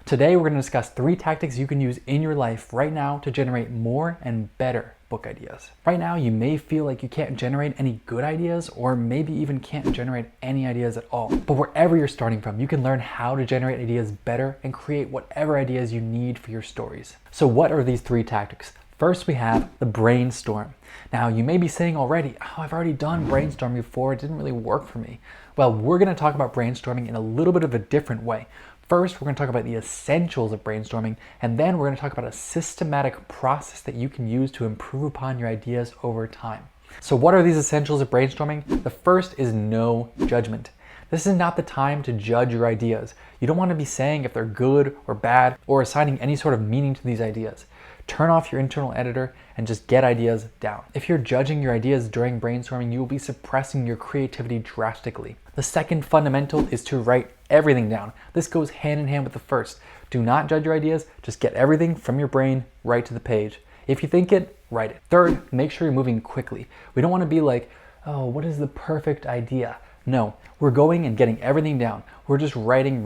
Today, we're going to discuss 3 tactics you can use in your life right now to generate more and better book ideas. Right now, you may feel like you can't generate any good ideas, or maybe even can't generate any ideas at all. But wherever you're starting from, you can learn how to generate ideas better and create whatever ideas you need for your stories. So what are these 3 tactics? First, we have the brainstorm. Now, you may be saying already, oh, I've already done brainstorming before, it didn't really work for me. Well, we're going to talk about brainstorming in a little bit of a different way. First, we're going to talk about the essentials of brainstorming, and then we're going to talk about a systematic process that you can use to improve upon your ideas over time. So what are these essentials of brainstorming? The first is no judgment. This is not the time to judge your ideas. You don't want to be saying if they're good or bad or assigning any sort of meaning to these ideas. Turn off your internal editor and just get ideas down. If you're judging your ideas during brainstorming, you will be suppressing your creativity drastically. The second fundamental is to write everything down. This goes hand in hand with the first. Do not judge your ideas, just get everything from your brain right to the page. If you think it, write it. Third, make sure you're moving quickly. We don't want to be like, oh, what is the perfect idea? No, we're going and getting everything down. We're just writing,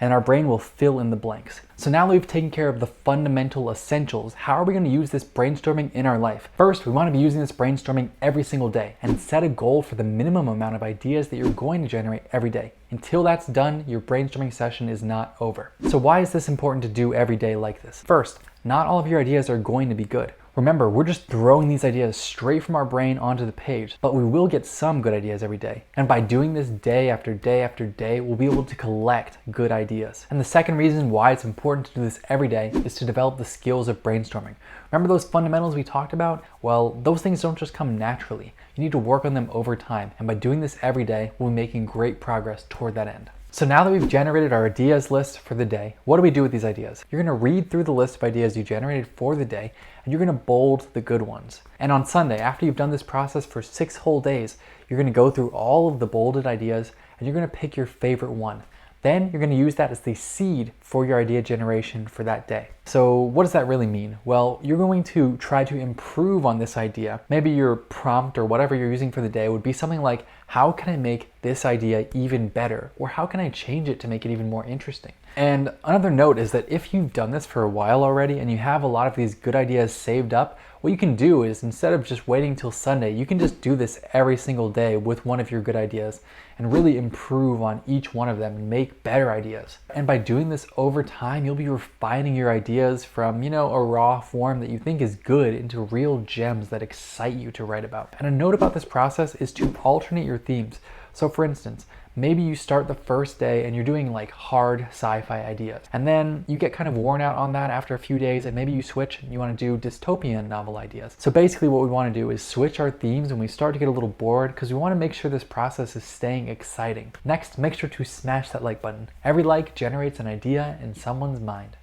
and our brain will fill in the blanks. So now that we've taken care of the fundamental essentials, how are we going to use this brainstorming in our life? First, we want to be using this brainstorming every single day and set a goal for the minimum amount of ideas that you're going to generate every day. Until that's done, your brainstorming session is not over. So why is this important to do every day like this? First, not all of your ideas are going to be good. Remember, we're just throwing these ideas straight from our brain onto the page, but we will get some good ideas every day. And by doing this day after day after day, we'll be able to collect good ideas. And the second reason why it's important to do this every day is to develop the skills of brainstorming. Remember those fundamentals we talked about? Well, those things don't just come naturally. You need to work on them over time. And by doing this every day, we'll be making great progress toward that end. So now that we've generated our ideas list for the day, what do we do with these ideas? You're going to read through the list of ideas you generated for the day, and you're going to bold the good ones. And on Sunday, after you've done this process for 6 whole days, you're going to go through all of the bolded ideas, and you're going to pick your favorite one. Then you're going to use that as the seed for your idea generation for that day. So what does that really mean? Well, you're going to try to improve on this idea. Maybe your prompt or whatever you're using for the day would be something like, how can I make this idea even better? Or how can I change it to make it even more interesting? And another note is that if you've done this for a while already and you have a lot of these good ideas saved up, what you can do is, instead of just waiting till Sunday, you can just do this every single day with one of your good ideas and really improve on each one of them and make better ideas. And by doing this over time, you'll be refining your ideas from, a raw form that you think is good into real gems that excite you to write about. And a note about this process is to alternate your themes. So for instance, maybe you start the first day and you're doing like hard sci-fi ideas. And then you get kind of worn out on that after a few days, and maybe you switch and you want to do dystopian novel ideas. So basically what we want to do is switch our themes when we start to get a little bored, because we want to make sure this process is staying exciting. Next, make sure to smash that like button. Every like generates an idea in someone's mind.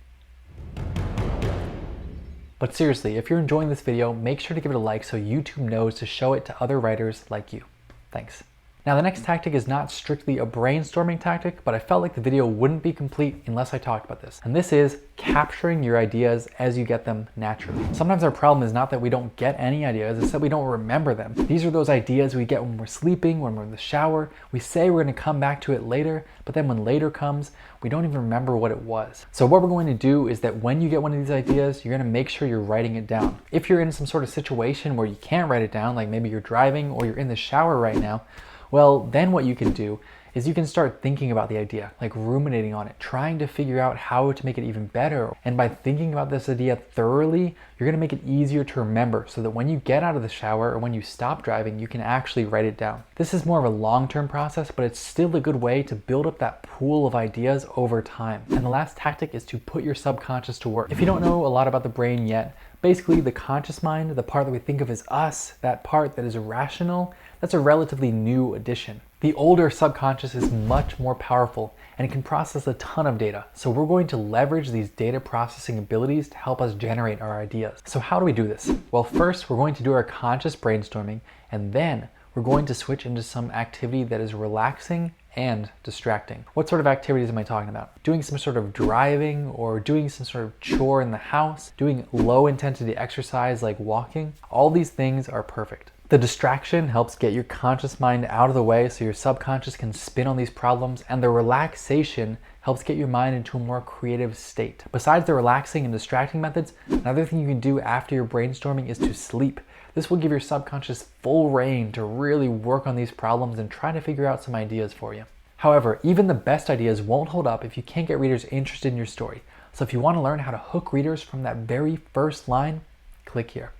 But seriously, if you're enjoying this video, make sure to give it a like so YouTube knows to show it to other writers like you. Thanks. Now the next tactic is not strictly a brainstorming tactic, but I felt like the video wouldn't be complete unless I talked about this. And this is capturing your ideas as you get them naturally. Sometimes our problem is not that we don't get any ideas, it's that we don't remember them. These are those ideas we get when we're sleeping, when we're in the shower. We say we're going to come back to it later, but then when later comes, we don't even remember what it was. So what we're going to do is that when you get one of these ideas, you're going to make sure you're writing it down. If you're in some sort of situation where you can't write it down, like maybe you're driving or you're in the shower right now, well, then what you can do is you can start thinking about the idea, like ruminating on it, trying to figure out how to make it even better. And by thinking about this idea thoroughly, you're going to make it easier to remember so that when you get out of the shower or when you stop driving, you can actually write it down. This is more of a long-term process, but it's still a good way to build up that pool of ideas over time. And the last tactic is to put your subconscious to work. If you don't know a lot about the brain yet, basically the conscious mind, the part that we think of as us, that part that is rational, that's a relatively new addition. The older subconscious is much more powerful and it can process a ton of data. So we're going to leverage these data processing abilities to help us generate our ideas. So how do we do this? Well, first we're going to do our conscious brainstorming, and then we're going to switch into some activity that is relaxing and distracting. What sort of activities am I talking about? Doing some sort of driving or doing some sort of chore in the house, doing low intensity exercise like walking. All these things are perfect. The distraction helps get your conscious mind out of the way so your subconscious can spin on these problems, and the relaxation helps get your mind into a more creative state. Besides the relaxing and distracting methods, another thing you can do after your brainstorming is to sleep. This will give your subconscious full reign to really work on these problems and try to figure out some ideas for you. However, even the best ideas won't hold up if you can't get readers interested in your story. So if you want to learn how to hook readers from that very first line, click here.